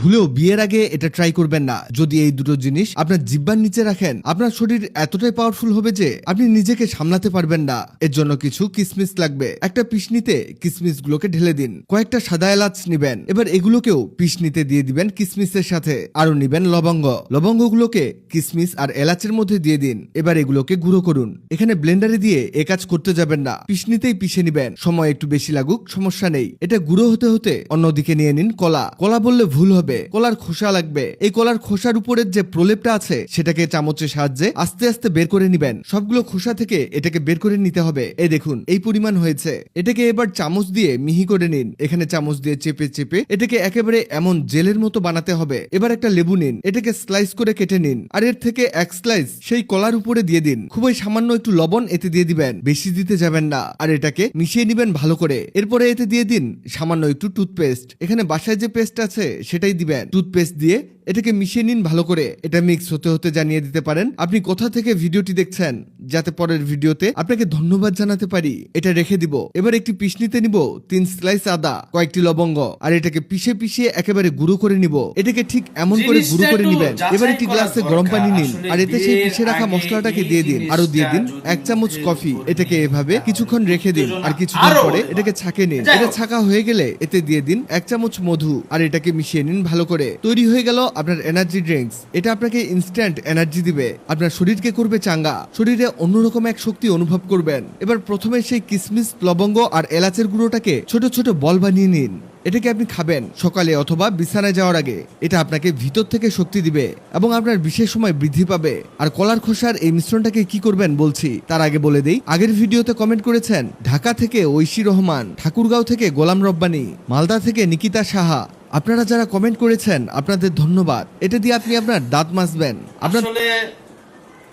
ভুলেও বিয়ের আগে এটা ট্রাই করবেন না। যদি এই দুটো জিনিস আপনার জিহ্বার নিচে রাখেন, আপনার শরীর এতটাই পাওয়ারফুল হবে যে আপনি নিজেকে সামলাতে পারবেন না। এর জন্য কিছু কিসমিস লাগবে। একটা পিশনিতে কিসমিস গুলোকে ঢেলে দিন। কয়েকটা সাদা এলাচ নিবেন, এবার এগুলোকেও পিশনিতে দিয়ে দিবেন কিসমিসের সাথে। আরো নিবেন লবঙ্গ। লবঙ্গগুলোকে কিসমিস আর এলাচের মধ্যে দিয়ে দিন। এবার এগুলোকে গুঁড়ো করুন। এখানে ব্লেন্ডারে দিয়ে এ কাজ করতে যাবেন না, পিশনিতেই পিষে নিবেন। সময় একটু বেশি লাগুক সমস্যা নেই। এটা গুঁড়ো হতে হতে অন্যদিকে নিয়ে নিন কলা। কলা বললে ভুল হবে, কলার খোসা লাগবে। এই কলার খোসার উপরের যে প্রলেপটা আছে সেটাকে চামচের সাহায্যে আস্তে আস্তে বের করে নিবেন। সবগুলো খোসা থেকে এটাকে বের করে নিতে হবে। এই দেখুন এই পরিমাণ হয়েছে। এটাকে এবার চামচ দিয়ে মিহি করে নিন। এখানে চামচ দিয়ে চেপে চেপে এটাকে একেবারে এমন জেলের মতো বানাতে হবে। এবার একটা লেবু নিন, এটাকে স্লাইস করে কেটে নিন, আর এর থেকে এক স্লাইস সেই কলার উপরে দিয়ে দিন। খুবই সামান্য একটু লবণ এতে দিয়ে দিবেন, বেশি দিতে যাবেন না। আর এটাকে মিশিয়ে নিবেন ভালো করে। এরপরে এতে দিয়ে দিন সামান্য একটু টুথপেস্ট। এখানে বাসায় যে পেস্ট আছে সেটাই দিবেন। টুথপেস্ট দিয়ে এটাকে মিশিয়ে নিন ভালো করে। এটা মিক্স হতে হতে জানিয়ে দিতে পারেন আপনি কোথা থেকে ভিডিওটি দেখছেন, যাতে পরের ভিডিওতে আপনাকে ধন্যবাদ জানাতে পারি। এটা রেখে দিব। এবার একটি পিশনিতে নিব 3 স্লাইস আদা, কয়েকটি লবঙ্গ, আর এটাকে পিষে পিষে একেবারে গুঁড়ো করে নিব। এটাকে ঠিক এমন করে গুঁড়ো করে নিবেন। এবার একটি গ্লাসে গরম পানি নিন, আর এতে সেই পিষে রাখা মশলাটাকে দিয়ে দিন। আরো দিয়ে দিন 1 চামচ কফি। এটাকে এভাবে কিছুক্ষণ রেখে দিন, আর কিছুদিন পরে এটাকে ছাঁকে নিন। এটা ছাঁকা হয়ে গেলে এতে দিয়ে দিন 1 চামচ মধু, আর এটাকে মিশিয়ে নিন ভালো করে। তৈরি হয়ে গেল আপনার এনার্জি ড্রিঙ্কস। এটা আপনাকে ইনস্ট্যান্ট এনার্জি দিবে, আপনার শরীরকে করবে চাঙ্গা। শরীরে অন্যরকম এক শক্তি অনুভব করবেন। এবার প্রথমে সেই কিসমিস, লবঙ্গ আর এলাচের গুঁড়োটাকে ছোট ছোট বল বানিয়ে নিন। এটাকে আপনি খাবেন সকালে অথবা বিছানায় যাওয়ার আগে। এটা আপনাকে ভিতর থেকে শক্তি দিবে এবং আপনার বিশেষ সময় বৃদ্ধি পাবে। আর কলার খোসার এই মিশ্রণটাকে কি করবেন বলছি, তার আগে বলে দেই, আগের ভিডিওতে কমেন্ট করেছেন ঢাকা থেকে ঐশী রহমান, ঠাকুরগাঁও থেকে গোলাম রব্বানী, মালদা থেকে নিকিতা সাহা। আপনারা যারা কমেন্ট করেছেন আপনাদের ধন্যবাদ। এটা দিয়ে আপনি আপনার দাঁত মাজবেন। আসলে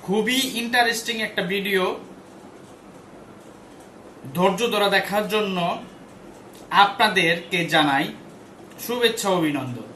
খুবই ইন্টারেস্টিং একটা ভিডিও। ধৈর্য ধরে দেখার জন্য আপনাদেরকে জানাই শুভেচ্ছা, অভিনন্দন।